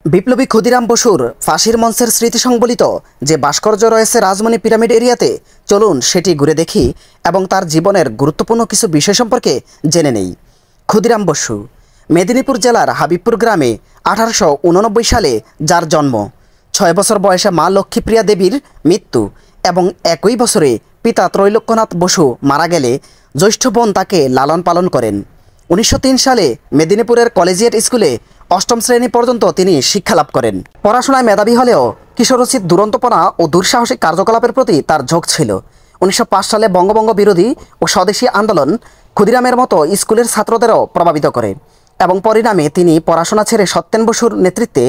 বিপ্লবী ক্ষুদিরাম বসুর ফাঁসির মঞ্চের স্মৃতি সংবলিত যে ভাস্কর্য রয়েছে রাজমণি পিরামিড এরিয়াতে, চলুন সেটি ঘুরে দেখি এবং তার জীবনের গুরুত্বপূর্ণ কিছু বিষয় সম্পর্কে জেনে নেই। ক্ষুদিরাম বসু মেদিনীপুর জেলার হাবিবপুর গ্রামে 1889 সালে যার জন্ম, 6 বছর বয়সে মা লক্ষ্মীপ্রিয়া দেবীর মৃত্যু এবং একই বছরে পিতা ত্রৈলোক্যনাথ বসু মারা গেলে জ্যৈষ্ঠ বোন তাকে লালন পালন করেন। 1903 সালে মেদিনীপুরের কলেজিয়েট স্কুলে 8ম শ্রেণী পর্যন্ত তিনি শিক্ষালাভ করেন। পড়াশোনায় মেধাবী হলেও কিশোরোচিত দুরন্তপনা ও দুঃসাহসিক কার্যকলাপের প্রতি তার ঝোঁক ছিল। 1905 সালে বঙ্গভঙ্গ বিরোধী ও স্বদেশী আন্দোলন ক্ষুদিরামের মতো স্কুলের ছাত্রদেরও প্রভাবিত করে এবং পরিণামে তিনি পড়াশোনা ছেড়ে সত্যেন বসুর নেতৃত্বে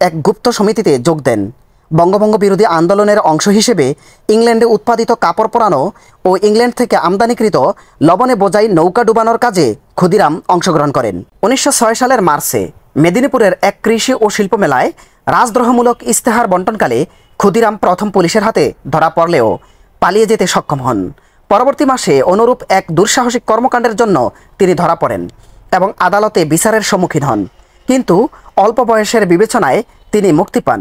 এক গুপ্ত সমিতিতে যোগ দেন। বঙ্গভঙ্গ বিরোধী আন্দোলনের অংশ হিসেবে ইংল্যান্ডে উৎপাদিত কাপড় পরানো ও ইংল্যান্ড থেকে আমদানিকৃত লবণে বোঝাই নৌকা ডুবানোর কাজে ক্ষুদিরাম অংশগ্রহণ করেন। 1906 সালের মার্চে মেদিনীপুরের এক কৃষি ও শিল্প মেলায় রাজদ্রোহমূলক ইস্তেহার বণ্টনকালে ক্ষুদিরাম প্রথম পুলিশের হাতে ধরা পড়লেও পালিয়ে যেতে সক্ষম হন। পরবর্তী মাসে অনুরূপ এক দুঃসাহসিক কর্মকাণ্ডের জন্য তিনি ধরা পড়েন এবং আদালতে বিচারের সম্মুখীন হন, কিন্তু অল্প বয়সের বিবেচনায় তিনি মুক্তি পান।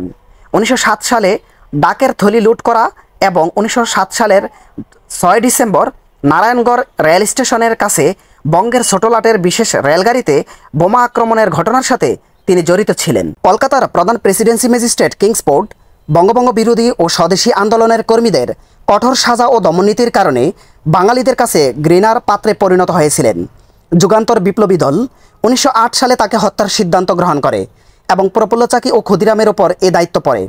1907 সালে ডাকের থলি লুট করা এবং 1907 সালের 6 ডিসেম্বর নারায়ণগড় রেল স্টেশনের কাছে বঙ্গের ছোটলাটের বিশেষ রেলগাড়িতে বোমা আক্রমণের ঘটনার সাথে তিনি জড়িত ছিলেন। কলকাতার প্রধান প্রেসিডেন্সি ম্যাজিস্ট্রেট কিংসফোর্ড বঙ্গভঙ্গ বিরোধী ও স্বদেশী আন্দোলনের কর্মীদের কঠোর সাজা ও দমননীতির কারণে বাঙালিদের কাছে ঘৃণার পাত্রে পরিণত হয়েছিলেন। যুগান্তর বিপ্লবী দল 1908 সালে তাকে হত্যার সিদ্ধান্ত গ্রহণ করে এবং প্রফুল্ল চাকি ও ক্ষুদিরামের ওপর এ দায়িত্ব পড়ে।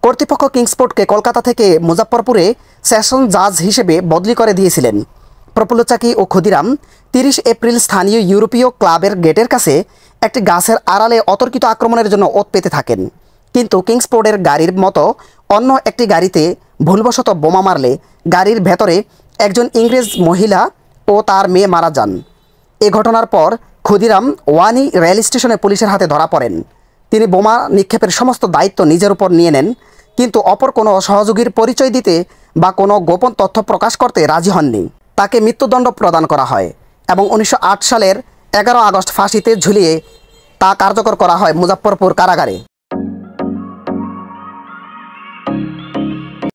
কর্তৃপক্ষ কিংসফোর্ডকে কলকাতা থেকে মুজাফফরপুরে সেশন জাজ হিসেবে বদলি করে দিয়েছিলেন। প্রফুল্ল চাকি ও ক্ষুদিরাম 30 এপ্রিল স্থানীয় ইউরোপীয় ক্লাবের গেটের কাছে একটি গাছের আড়ালে অতর্কিত আক্রমণের জন্য ওত পেতে থাকেন, কিন্তু কিংসফোর্ডের গাড়ির মতো অন্য একটি গাড়িতে ভুলবশত বোমা মারলে গাড়ির ভেতরে একজন ইংরেজ মহিলা ও তার মেয়ে মারা যান। এ ঘটনার পর ক্ষুদিরাম ওয়ানি রেল স্টেশনে পুলিশের হাতে ধরা পড়েন। তিনি বোমা নিক্ষেপের সমস্ত দায়িত্ব নিজের উপর নিয়ে নেন, কিন্তু অপর কোনো সহযোগীর পরিচয় দিতে বা কোনো গোপন তথ্য প্রকাশ করতে রাজি হননি। তাকে মৃত্যুদণ্ড প্রদান করা হয় এবং 1908 সালের 11 আগস্ট ফাঁসিতে ঝুলিয়ে তা কার্যকর করা হয় মুজাফফরপুর কারাগারে।